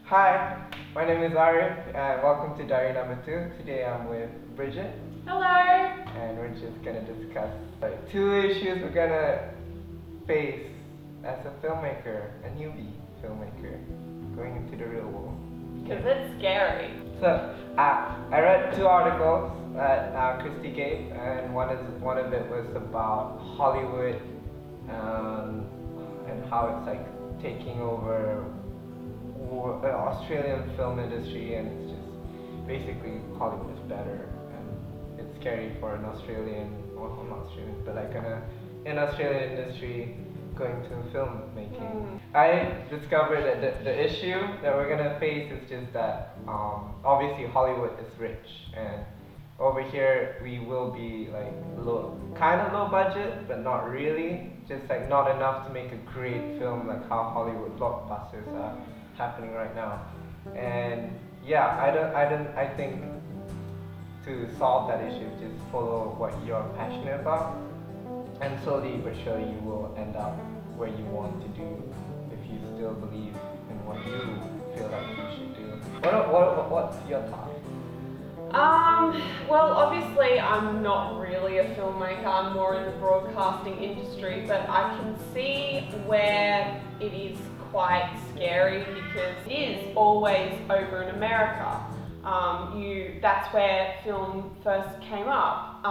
Hi, my name is Arif and welcome to Diary number 2. Today I'm with Bridget Hello! and we're just gonna discuss two issues we're gonna face as a filmmaker, a newbie filmmaker, going into the real world. Because it's scary. So I read two articles that Christy gave, and one of it was about Hollywood and how it's like taking over the Australian film industry, and it's just basically Hollywood is better, and it's scary for an Australian, or not Australian, but like an Australian industry going to filmmaking. I discovered that the issue that we're gonna face is just that obviously Hollywood is rich, and over here we will be like kind of low budget, but not really, just like not enough to make a great film like how Hollywood blockbusters are happening right now. And yeah, I think to solve that issue, just follow what you're passionate about, and slowly but surely you will end up where you want to do if you still believe in what you feel like you should do. What's your thought? Well, obviously I'm not really a filmmaker, I'm more in the broadcasting industry, but I can see where it is quite scary because it is always over in America. That's where film first came up.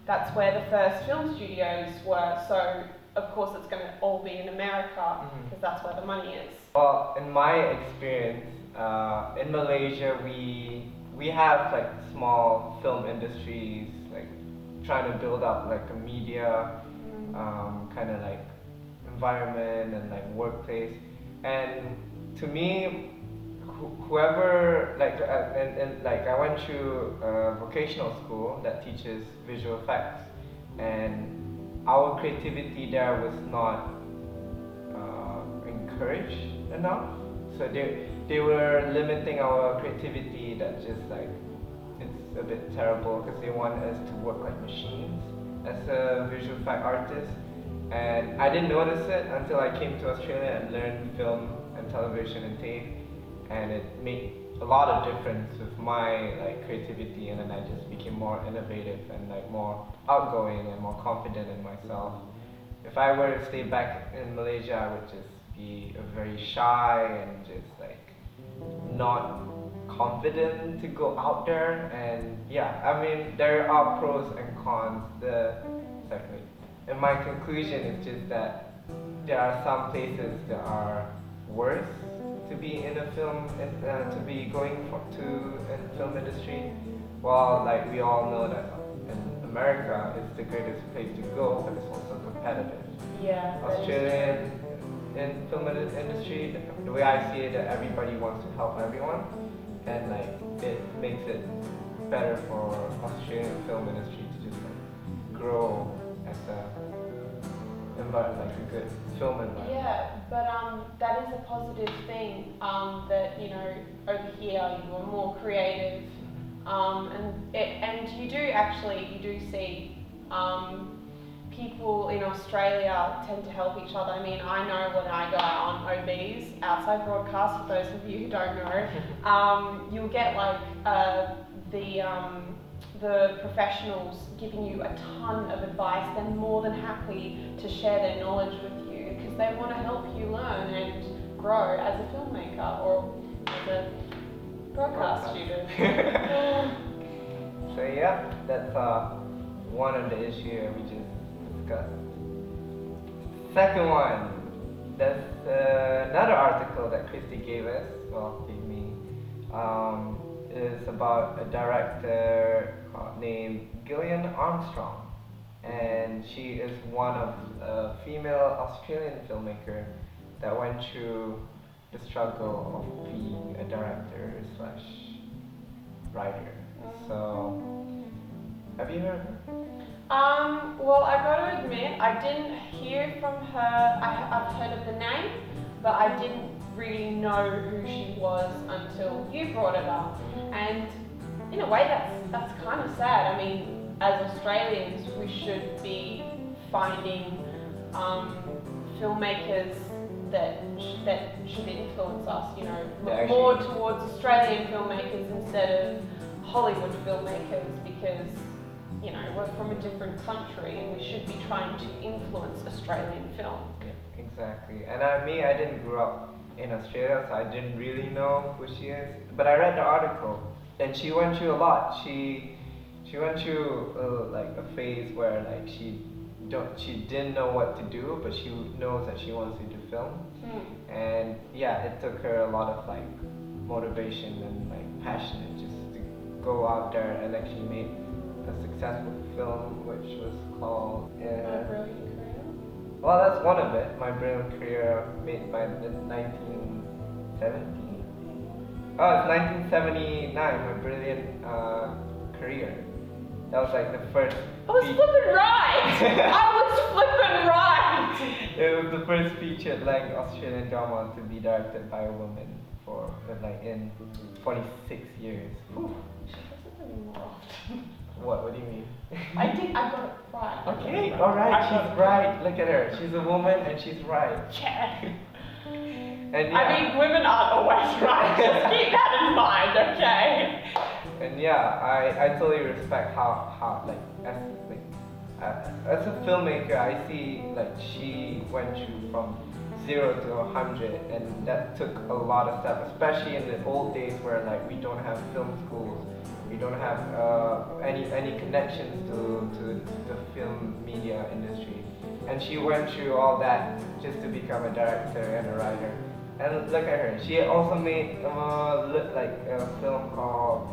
That's where the first film studios were, so of course it's going to all be in America because that's where the money is. Well, in my experience, in Malaysia we have like small film industries, like trying to build up like a media kind of like environment and like workplace. And to me, whoever like and like I went to a vocational school that teaches visual effects, and our creativity there was not encouraged enough. So they were limiting our creativity. That just like it's a bit terrible because they want us to work like machines as a visual effect artist. And I didn't notice it until I came to Australia and learned film and television and TAFE, and it made a lot of difference with my like creativity, and then I just became more innovative and like more outgoing and more confident in myself. If I were to stay back in Malaysia, I would just be very shy and just like not confident to go out there. And yeah, I mean there are pros and cons. And my conclusion is just that there are some places that are worse to be in a film, to be going to in film industry. While like we all know that in America it's the greatest place to go, but it's also competitive. Yeah. Australian in film industry, the way I see it, that everybody wants to help everyone, and like it makes it better for Australian film industry to just like grow as a good film environment. Yeah, but that is a positive thing. That over here you are more creative, and you do see people in Australia tend to help each other. I mean, I know when I go out on OBs, outside broadcast, for those of you who don't know, you'll get like the professionals giving you a ton of advice. They're more than happy to share their knowledge with you because they want to help you learn and grow as a filmmaker or as a broadcast student. So yeah, that's one of the issues we just discussed. Second one, that's another article that Christy gave me. Is about a director named Gillian Armstrong, and she is one of a female Australian filmmaker that went through the struggle of being a director slash writer. So, have you heard of her? Well, I gotta admit, I didn't hear from her. I've heard of the name, but I didn't really know who she was until you brought it up. And in a way, that's kind of sad. I mean, as Australians, we should be finding filmmakers that should influence us, you know, Yeah, more actually. towards Australian filmmakers instead of Hollywood filmmakers, because, you know, we're from a different country and we should be trying to influence Australian film. Yeah, exactly. And I didn't grow up in Australia, so I didn't really know who she is. But I read the article, and she went through a lot. She went through like a phase where like she didn't know what to do, but she knows that she wants to do film. And yeah, it took her a lot of like motivation and like passion just to go out there and actually make a successful film, which was called My Brilliant Career. well, that's one of it. My Brilliant Career, made by the 1970. Oh, it's 1979. My Brilliant Career. That was like the first. I was flipping right! I was flipping right! It was the first featured-length Australian drama to be directed by a woman for like in 46 years. Whew. She doesn't really more often. What do you mean? I got it right. Okay, alright, she's right. Look at her. She's a woman and she's right. Yeah. And I mean, women aren't always right. Just keep that in mind, okay? And yeah, I totally respect how like as a filmmaker, I see like she went through from 0 to 100, and that took a lot of steps, especially in the old days where like we don't have film schools, we don't have any connections to the film media industry, and she went through all that just to become a director and a writer. And look at her. She also made like a film called,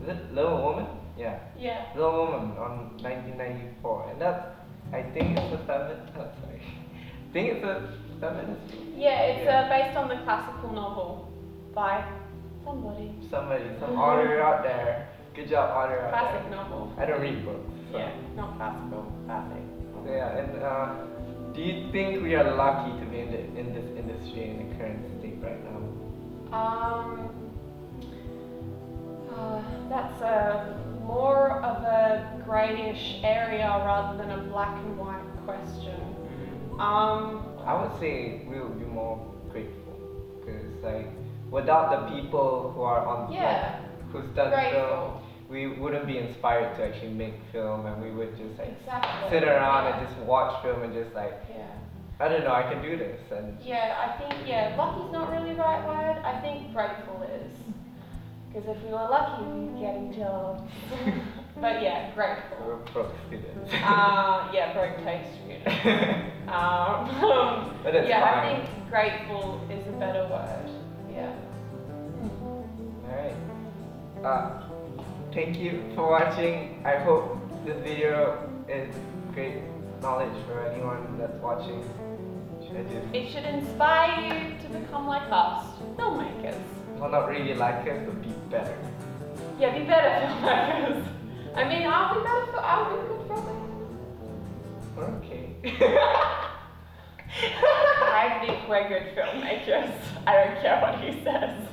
is it Little Woman? Yeah. Yeah. Little Woman on 1994, and that's, I think it's a feminist. Oh, sorry. I think it's a feminist. Yeah, it's based on the classical novel by somebody. Some author out there. Good job, author out Classic there. novel. I don't read books. So. Yeah, not classical, classic. So yeah, and do you think we are lucky to be in this industry in the current state right now? That's a more of a greyish area rather than a black and white question. I would say we would be more grateful, because like without the people who are on Yeah, like, who's done grateful. film, we wouldn't be inspired to actually make film, and we would just like Exactly. sit around Yeah. and just watch film and just like, Yeah. I don't know, I can do this. And Yeah, I think, lucky's not really the right word. I think grateful is. Because if we were lucky, we'd be getting jobs. But yeah, grateful. we're broke students. Yeah, broke taste students. But it's yeah, fine. I think grateful is a better word. Yeah. Alright. Thank you for watching. I hope this video is great knowledge for anyone that's watching. Should I just, It should inspire you to become like us, filmmakers. well, not really like us, but be better. Yeah, be better filmmakers. I mean, I'll be good filmmakers. Okay. I think we're good filmmakers. I don't care what he says.